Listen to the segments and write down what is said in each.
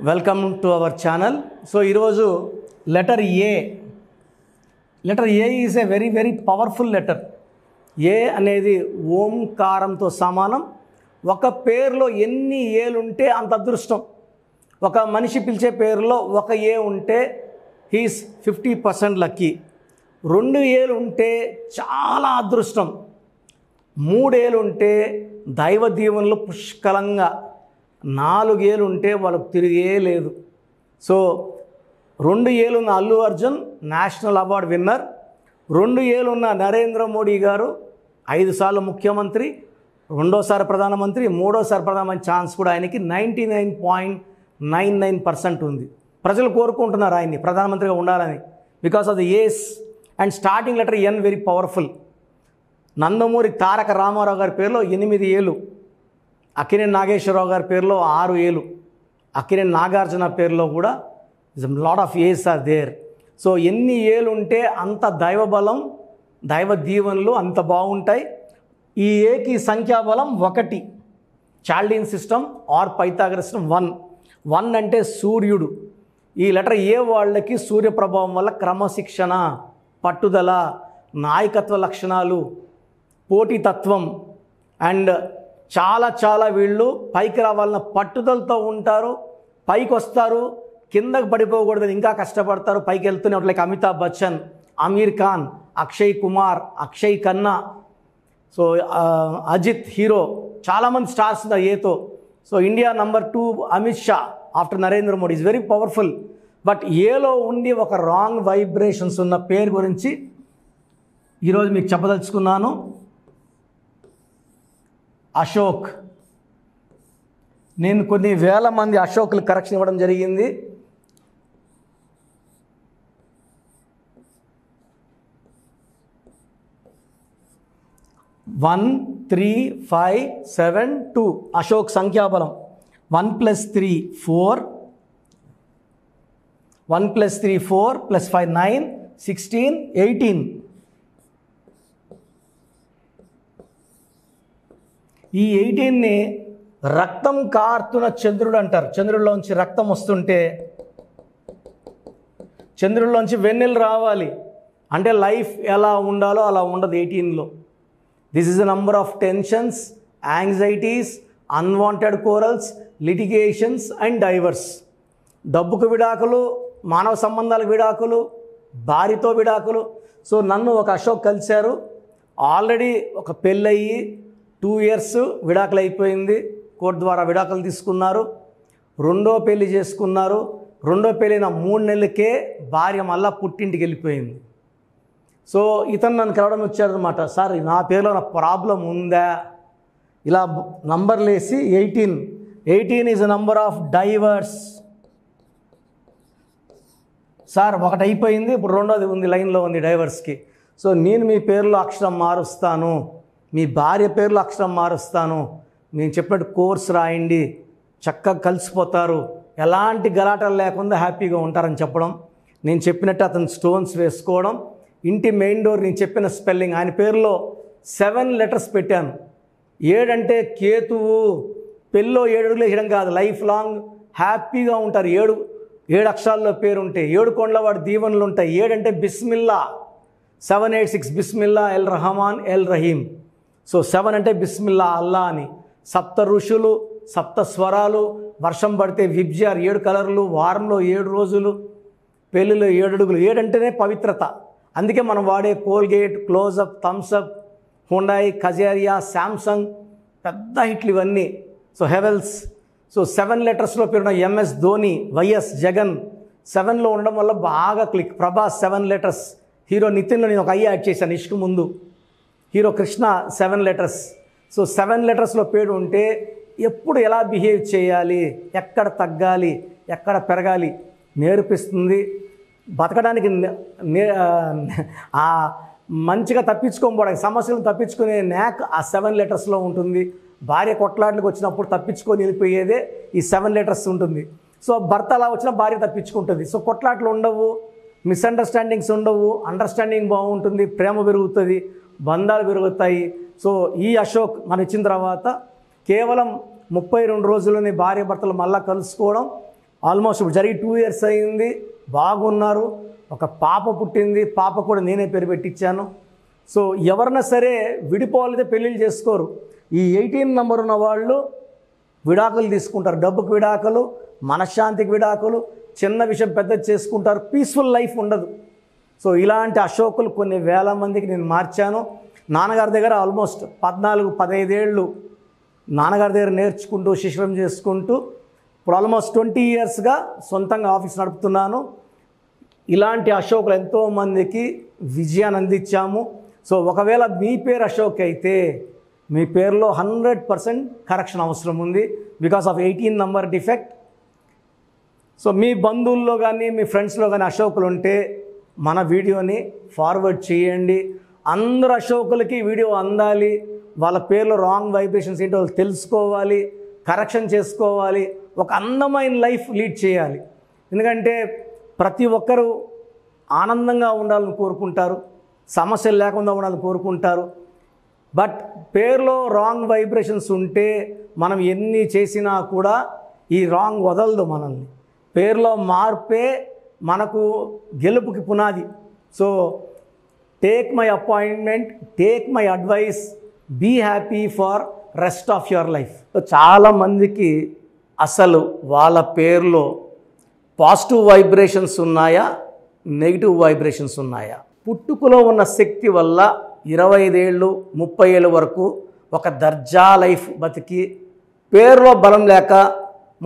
Welcome to our channel. So ఈరోజు letter A is A very powerful letter. A అనేది ఓంకారంతో సమానం. ఒక పేరులో ఎన్ని ఏలు ఉంటే అంత అదృష్టం. ఒక మనిషి పిలిచే పేరులో ఒక ఏ ఉంటే హీస్ 50% లక్కీ. 2 ఏలు ఉంటే చాలా అదృష్టం. 3 ఏలు ఉంటే దైవ దీవెనలు పుష్కలంగా. 4 ఏలు ఉంటే వాళ్ళకు తిరిగే లేదు. సో 2 ఏలు ఉన్న Allu Arjun national award winner. 2 ఏలు ఉన్న నరేంద్ర మోడీ గారు 5 సార్లు ముఖ్యమంత్రి, 2వ ప్రధానమంత్రి, 3వ ప్రధానమంత్రి ఛాన్స్ కూడా ఆయనకి 99.99% ఉంది. ప్రజలు కోరుకుంటున్నారు ఆయన్ని ప్రధానమంత్రిగా ఉండాలని because of the ace and starting letter N very powerful. Nandamuri Taraka Rama Rao గారి పేరులో 8 ఏలు, అక్కినేని నాగేశ్వరరావు గారి పేరులో 6 ఏలు, అక్కినేని నాగార్జున పేరులో కూడా lot of A's are there. So ఎన్ని ఏలు ఉంటే అంత దైవబలం, దైవ దీవెనలు అంత బాగుంటాయి. ఈ ఏకి సంఖ్యాబలం 1. Chaldean system or Pythagoras system 1 అంటే సూర్యుడు. ఈ లెటర్ ఏ వాళ్ళకి సూర్య ప్రభావం వల్ల క్రమశిక్షణ, పట్టుదల, నాయకత్వ లక్షణాలు, పోటీతత్వం అండ్ చాలా వీళ్ళు పైకి రావాలన్న పట్టుదలతో ఉంటారు. పైకి వస్తారు, కిందకు పడిపోకూడదని ఇంకా కష్టపడతారు, పైకి వెళ్తూనే ఉంటారు. Like Amitabh Bachchan, Aamir Khan, Akshay Kumar, Akshay Khanna, so Ajith hero, చాలామంది స్టార్స్ ఉన్నారు ఏతో. So India number 2 Amit Shah after Narendra Modi is very powerful. But ఏలో ఉండి ఒక రాంగ్ వైబ్రేషన్స్ ఉన్న పేరు గురించి ఈరోజు మీకు చెప్పదలుచుకున్నాను. అశోక్. నేను కొన్ని వేల మంది అశోక్లు కరెక్షన్ ఇవ్వడం జరిగింది. వన్ 3 5 7 2 అశోక్ సంఖ్యాబలం 1 + 3 4, 1 + 3 4 + 5 9 16 18. ఈ 18ని రక్తం కారుతున్న చంద్రుడు అంటారు. చంద్రుడిలోంచి రక్తం వస్తుంటే చంద్రుడిలోంచి వెన్నెలు రావాలి అంటే లైఫ్ ఎలా ఉండాలో అలా ఉండదు 18లో. This is a number of tensions, anxieties, unwanted quarrels, litigations and divorces. డబ్బుకు విడాకులు, మానవ సంబంధాలకు విడాకులు, భార్యతో విడాకులు. సో నన్ను ఒక అశోక్ కలిశారు. ఆల్రెడీ ఒక పెళ్ళయ్యి 2 years విడాకులు అయిపోయింది. కోర్టు ద్వారా విడాకులు తీసుకున్నారు. 2వ పెళ్లి చేసుకున్నారు. 2వ పెళ్ళైన 3 నెలలకే భార్య మళ్ళా పుట్టింటికి వెళ్ళిపోయింది. సో ఇతను నన్ను కలవడం వచ్చారనమాట. సార్ నా పేరులో నా ప్రాబ్లం ఉందా? ఇలా నంబర్లు వేసి 18 is a number of divorce. Sir ఒకటి అయిపోయింది, ఇప్పుడు 2వది ఉంది, లైన్లో ఉంది డైవర్స్కి. సో నేను మీ పేరులో అక్షరం మారుస్తాను, మీ భార్య పేరులో అక్షరం మారుస్తాను, నేను చెప్పినట్టు కోర్స్ రాయండి, చక్కగా కలిసిపోతారు, ఎలాంటి గలాటలు లేకుండా హ్యాపీగా ఉంటారని చెప్పడం. నేను చెప్పినట్టు అతను స్టోన్స్ వేసుకోవడం. ఇంటి మెయిన్ డోర్ నేను చెప్పిన స్పెల్లింగ్, ఆయన పేరులో 7 letters పెట్టాను. 7 అంటే కేతువు. పెళ్ళిలో 7 అడుగులు వేయడం కాదు, లైఫ్ లాంగ్ హ్యాపీగా ఉంటారు. 7 అక్షరాల్లో పేరు ఉంటే 7 కొండల వాడి దీవెనలు ఉంటాయి. 7 అంటే Bismillah. 786 Bismillah L Rahman L Rahim. So 7 అంటే బిస్మిల్లా అల్లా అని. 7 ఋషులు, 7 స్వరాలు, వర్షం పడితే విబ్జిఆర్ 7 కలర్లు, వారంలో 7 రోజులు, పెళ్ళిలో 7 అడుగులు. 7 అంటేనే పవిత్రత. అందుకే మనం వాడే Colgate, Closeup, Thums Up, Hyundai, Kajaria, Samsung పెద్ద హిట్లు ఇవన్నీ. సో హెవెల్స్. సో 7 letersలో పేరున్న MS ధోని, వైఎస్ జగన్ 7లో ఉండడం వల్ల బాగా క్లిక్. ప్రభాస్ 7 letters. హీరో నితిన్లో నేను ఒక ఐ యాడ్ చేశాను ఇష్క్ ముందు. Hero Krishna 7 letters. సో 7 letersలో పేరు ఉంటే ఎప్పుడు ఎలా బిహేవ్ చేయాలి, ఎక్కడ తగ్గాలి, ఎక్కడ పెరగాలి నేర్పిస్తుంది. బతకడానికి మంచిగా తప్పించుకోకపోవడానికి, సమస్యలను తప్పించుకునే న్యాక్ ఆ 7 letersలో ఉంటుంది. భార్య కొట్లాట్లకు వచ్చినప్పుడు తప్పించుకొని వెళ్ళిపోయేదే ఈ 7 letters ఉంటుంది. సో భర్త అలా వచ్చినా భార్య తప్పించుకుంటుంది. సో కొట్లాట్లు ఉండవు, మిస్అండర్స్టాండింగ్స్ ఉండవు, అండర్స్టాండింగ్ బాగుంటుంది, ప్రేమ పెరుగుతుంది, బంధాలు పెరుగుతాయి. సో ఈ అశోక్ మనం ఇచ్చిన తర్వాత కేవలం 32 రోజుల్లోనే భార్య భర్తలు మళ్ళీ కలుసుకోవడం, ఆల్మోస్ట్ ఇప్పుడు జరిగి 2 years అయింది, బాగున్నారు. ఒక పాప పుట్టింది, పాప కూడా నేనే పేరు పెట్టించాను. సో ఎవరన్నా సరే విడిపోవాలైతే పెళ్ళిళ్ళు చేసుకోరు. ఈ 18 నెంబర్ ఉన్న వాళ్ళు విడాకులు తీసుకుంటారు. డబ్బుకు విడాకులు, మనశ్శాంతికి విడాకులు, చిన్న విషయం పెద్దది చేసుకుంటారు. పీస్ఫుల్ లైఫ్ ఉండదు. సో ఇలాంటి అశోకులు కొన్ని వేల మందికి నేను మార్చాను. నాన్నగారి దగ్గర ఆల్మోస్ట్ 14-15 ఏళ్ళు నాన్నగారి దగ్గర నేర్చుకుంటూ శిష్యం చేసుకుంటూ ఇప్పుడు ఆల్మోస్ట్ 20 yearsగా సొంతంగా ఆఫీస్ నడుపుతున్నాను. ఇలాంటి అశోకులు ఎంతోమందికి విజయాన్ని అందించాము. సో ఒకవేళ మీ పేరు అశోక్ అయితే మీ పేరులో 100% కరెక్షన్ అవసరం ఉంది because of 18 number defect. So మీ బంధువుల్లో కానీ మీ ఫ్రెండ్స్లో కానీ అశోకులు ఉంటే మన వీడియోని ఫార్వర్డ్ చేయండి. అందరు అశోకులకి వీడియో అందాలి. వాళ్ళ పేర్లో రాంగ్ వైబ్రేషన్స్ ఏంటో వాళ్ళు తెలుసుకోవాలి, కరెక్షన్ చేసుకోవాలి, ఒక అందమైన లైఫ్ లీడ్ చేయాలి. ఎందుకంటే ప్రతి ఒక్కరూ ఆనందంగా ఉండాలని కోరుకుంటారు, సమస్యలు లేకుండా ఉండాలని కోరుకుంటారు. బట్ పేరులో రాంగ్ వైబ్రేషన్స్ ఉంటే మనం ఎన్ని చేసినా కూడా ఈ రాంగ్ వదలదు మనల్ని. పేరులో మార్పే మనకు గెలుపుకి పునాది. So take my appointment, take my advice, be happy for rest of your life. చాలామందికి అసలు వాళ్ళ పేరులో పాజిటివ్ వైబ్రేషన్స్ ఉన్నాయా, నెగిటివ్ వైబ్రేషన్స్ ఉన్నాయా? పుట్టుకలో ఉన్న శక్తి వల్ల 25 ఏళ్ళు 30 ఏళ్ళ వరకు ఒక దర్జా లైఫ్ బతికి పేరులో బలం లేక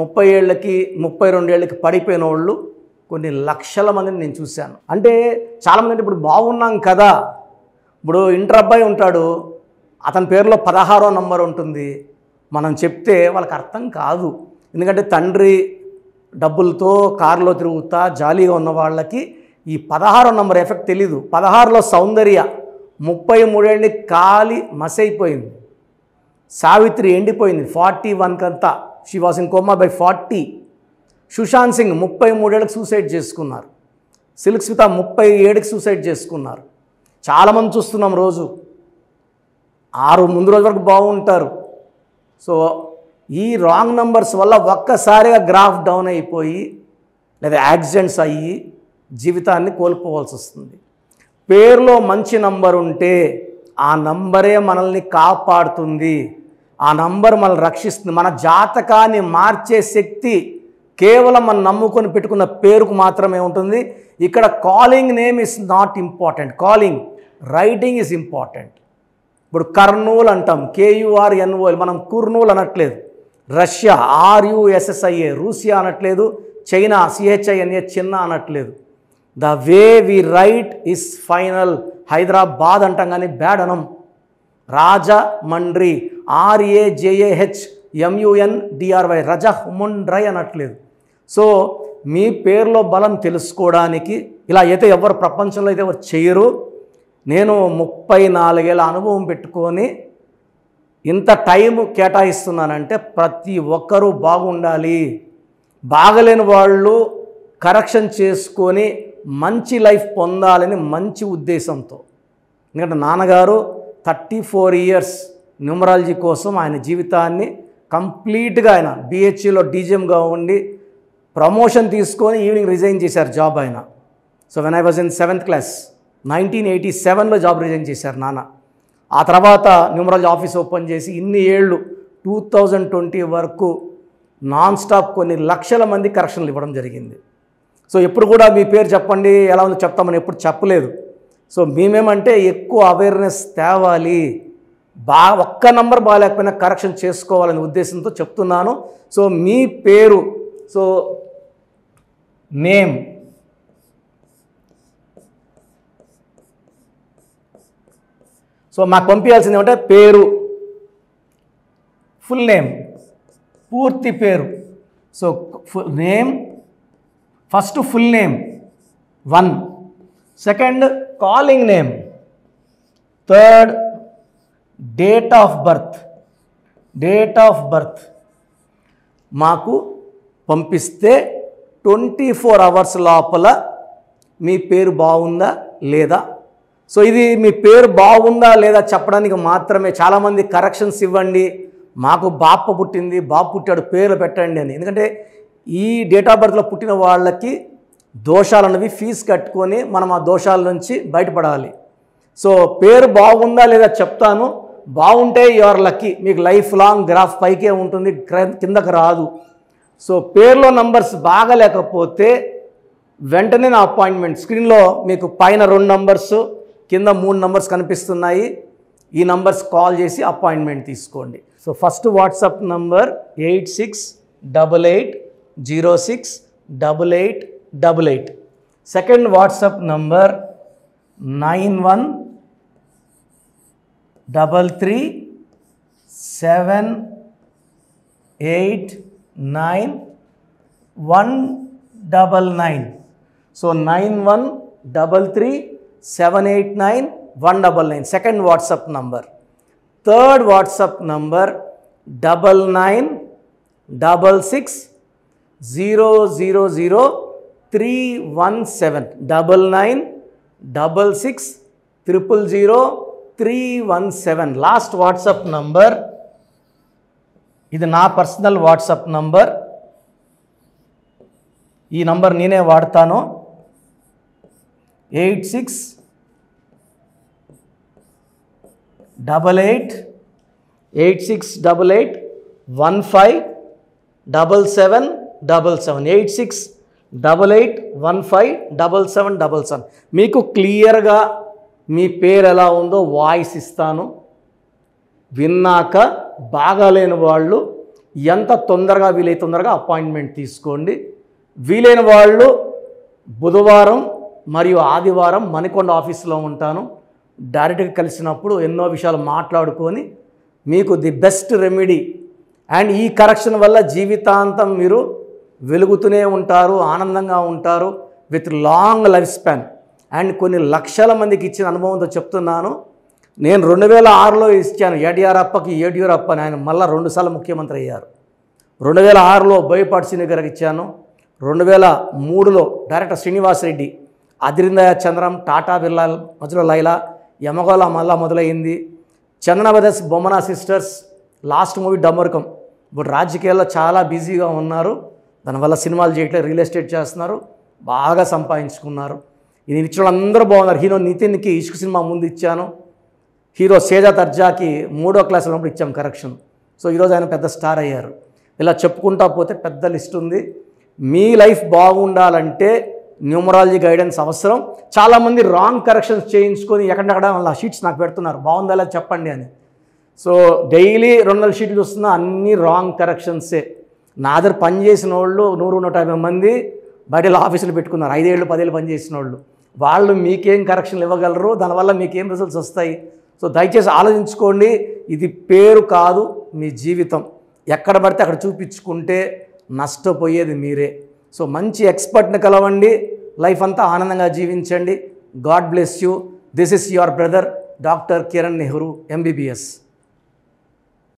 30 ఏళ్ళకి 32 ఏళ్ళకి పడిపోయిన వాళ్ళు కొన్ని లక్షల మందిని నేను చూశాను. అంటే చాలామంది అంటే ఇప్పుడు బాగున్నాం కదా, ఇప్పుడు ఇంటర్ అబ్బాయి ఉంటాడు, అతని పేరులో 16వ నంబర్ ఉంటుంది. మనం చెప్తే వాళ్ళకి అర్థం కాదు. ఎందుకంటే తండ్రి డబ్బులతో కారులో తిరుగుతా జాలీగా ఉన్న వాళ్ళకి ఈ 16వ నంబర్ ఎఫెక్ట్ తెలీదు. 16లో సౌందర్య 33 ఏళ్ళకి కాలి మసైపోయింది. సావిత్రి ఎండిపోయింది 41 కంతా, she was in coma by 40. Sushant Singh 33 ఏళ్ళకి సూసైడ్ చేసుకున్నారు. సిల్క్ స్మిత 37కి సూసైడ్ చేసుకున్నారు. చాలామంది చూస్తున్నాం రోజు 6 ముందు రోజు వరకు బాగుంటారు. సో ఈ రాంగ్ నంబర్స్ వల్ల ఒక్కసారిగా గ్రాఫ్ డౌన్ అయిపోయి లేదా యాక్సిడెంట్స్ అయ్యి జీవితాన్ని కోల్పోవాల్సి వస్తుంది. పేరులో మంచి నంబర్ ఉంటే ఆ నంబరే మనల్ని కాపాడుతుంది, ఆ నంబర్ మనల్ని రక్షిస్తుంది. మన జాతకాన్ని మార్చే శక్తి కేవలం మనం నమ్ముకొని పెట్టుకున్న పేరుకు మాత్రమే ఉంటుంది. ఇక్కడ calling name is not important, calling writing is important. ఇప్పుడు కర్నూలు అంటాం, KURNOL, మనం కుర్నూలు అనట్లేదు. రష్యా RUSSIA, రూసియా అనట్లేదు. చైనా CHINA, చిన్న అనట్లేదు. The way we write is final. Hyderabad అంటాం కానీ బ్యాడ్ అనం. రాజమండ్రి RAJAHMUNDRY, రజముండ్రై అనట్లేదు. సో మీ పేరులో బలం తెలుసుకోవడానికి ఇలా అయితే ఎవరు ప్రపంచంలో అయితే ఎవరు చేయరు. నేను 34 ఏళ్ళ అనుభవం పెట్టుకొని ఇంత టైం కేటాయిస్తున్నానంటే ప్రతి ఒక్కరూ బాగుండాలి. బాగలేని వాళ్ళు కరెక్షన్ చేసుకొని మంచి లైఫ్ పొందాలని మంచి ఉద్దేశంతో. ఎందుకంటే నాన్నగారు 34 years న్యూమరాలజీ కోసం ఆయన జీవితాన్ని కంప్లీట్గా ఆయన BHEలో DGMగా ఉండి ప్రమోషన్ తీసుకొని ఈవినింగ్ రిజైన్ చేశారు జాబ్ ఆయన. So when I was in 7th class 1987లో జాబ్ రిజైన్ చేశారు నాన్న. ఆ తర్వాత న్యూమరాలజీ ఆఫీస్ ఓపెన్ చేసి ఇన్ని ఏళ్ళు 2020 వరకు నాన్ స్టాప్ కొన్ని లక్షల మంది కరెక్షన్లు ఇవ్వడం జరిగింది. సో ఎప్పుడు కూడా మీ పేరు చెప్పండి ఎలా ఉందో చెప్తామని ఎప్పుడు చెప్పలేదు. సో మేమేమంటే ఎక్కువ అవేర్నెస్ తేవాలి, ఒక్క నంబర్ బాగాలేకపోయినా కరెక్షన్ చేసుకోవాలనే ఉద్దేశంతో చెప్తున్నాను. సో మీ పేరు, సో నేమ్, సో మాకు పంపించాల్సింది ఏమంటే పేరు, ఫుల్ నేమ్, పూర్తి పేరు. So name first full name 1, second calling name, third date of birth మాకు పంపిస్తే 24 hours లోపల మీ పేరు బాగుందా లేదా. సో ఇది మీ పేరు బాగుందా లేదా చెప్పడానికి మాత్రమే. చాలామంది కరెక్షన్స్ ఇవ్వండి, మాకు బాప పుట్టింది, బాబు పుట్టాడు, పేర్లు పెట్టండి అని. ఎందుకంటే ఈ డేట్ ఆఫ్ బర్త్లో పుట్టిన వాళ్ళకి దోషాలు అన్నవి ఫీజు కట్టుకొని మనం ఆ దోషాల నుంచి బయటపడాలి. సో పేరు బాగుందా లేదా చెప్తాను. బాగుంటే యువర్ లక్కీ, మీకు లైఫ్ లాంగ్ గ్రాఫ్ పైకే ఉంటుంది, కిందకు రాదు. సో పేరులో నంబర్స్ బాగలేకపోతే వెంటనే నా అపాయింట్మెంట్ స్క్రీన్లో మీకు పైన 2 నంబర్స్ కింద 3 నంబర్స్ కనిపిస్తున్నాయి. ఈ నంబర్స్ కాల్ చేసి అపాయింట్మెంట్ తీసుకోండి. So first WhatsApp number 8688068888. Second WhatsApp number 9133789199. So 9133789199 second WhatsApp number. Third WhatsApp number 9966000317 9966000317 last WhatsApp number. ఇది నా పర్సనల్ వాట్సాప్ నంబర్. ఈ నంబర్ నేనే వాడతాను. 8688157777 8688157777. మీకు క్లియర్గా మీ పేరు ఎలా ఉందో వాయిస్ ఇస్తాను. విన్నాక బాగాలేని వాళ్ళు ఎంత తొందరగా వీలైతే తొందరగా అపాయింట్మెంట్ తీసుకోండి. వీలైన వాళ్ళు బుధవారం మరియు ఆదివారం మణికొండ ఆఫీస్లో ఉంటాను. డైరెక్ట్గా కలిసినప్పుడు ఎన్నో విషయాలు మాట్లాడుకొని మీకు ది బెస్ట్ రెమెడీ అండ్ ఈ కరెక్షన్ వల్ల జీవితాంతం మీరు వెలుగుతూనే ఉంటారు, ఆనందంగా ఉంటారు with long life span. And కొన్ని లక్షల మందికి ఇచ్చిన అనుభవంతో చెప్తున్నాను. నేను 2006లో ఇచ్చాను యడియూరప్పకి. యడియూరప్ప ఆయన మళ్ళీ 2 సార్లు ముఖ్యమంత్రి అయ్యారు. 2006లో బోయపాటి శ్రీని గారికి ఇచ్చాను. 2003లో director Srinivas Reddy, Adirindayya Chandram, Tata Birla Madhyalo Laila, Yamagola Malla Modalaindi. Chandana brothers, Bommana sisters, last movie డమ్మరకం. ఇప్పుడు రాజకీయాల్లో చాలా బిజీగా ఉన్నారు, దానివల్ల సినిమాలు చేయట్లేదు, రియల్ ఎస్టేట్ చేస్తున్నారు, బాగా సంపాదించుకున్నారు. ఇది ఇచ్చిన అందరూ బాగున్నారు. హీరో నితిన్కి ఇష్క్ సినిమా ముందు ఇచ్చాను. హీరో సేజా తర్జాకి 3వ క్లాస్ ఉన్నప్పుడు ఇచ్చాం కరెక్షన్. సో ఈరోజు ఆయన పెద్ద స్టార్ అయ్యారు. ఇలా చెప్పుకుంటా పోతే పెద్ద లిస్ట్ ఉంది. మీ లైఫ్ బాగుండాలంటే న్యూమరాలజీ గైడెన్స్ అవసరం. చాలామంది రాంగ్ కరెక్షన్స్ చేయించుకొని ఎక్కడెక్కడ వాళ్ళ షీట్స్ నాకు పెడుతున్నారు, బాగుందా లేదా చెప్పండి అని. సో డైలీ 200 షీట్లు చూస్తున్నా అన్నీ రాంగ్ కరెక్షన్సే. నా దగ్గర పనిచేసిన వాళ్ళు 100-150 మంది బయట ఆఫీసులు పెట్టుకున్నారు, 5 ఏళ్ళు 10 ఏళ్ళు పనిచేసిన వాళ్ళు. వాళ్ళు మీకేం కరెక్షన్లు ఇవ్వగలరు, దానివల్ల మీకేం రిజల్ట్స్ వస్తాయి. సో దయచేసి ఆలోచించుకోండి. ఇది పేరు కాదు, మీ జీవితం. ఎక్కడ పడితే అక్కడ చూపించుకుంటే నష్టపోయేది మీరే. సో మంచి ఎక్స్పర్ట్ని కలవండి, లైఫ్ అంతా ఆనందంగా జీవించండి. God bless you. This is your brother doctor Kiran Nehru, MBBS.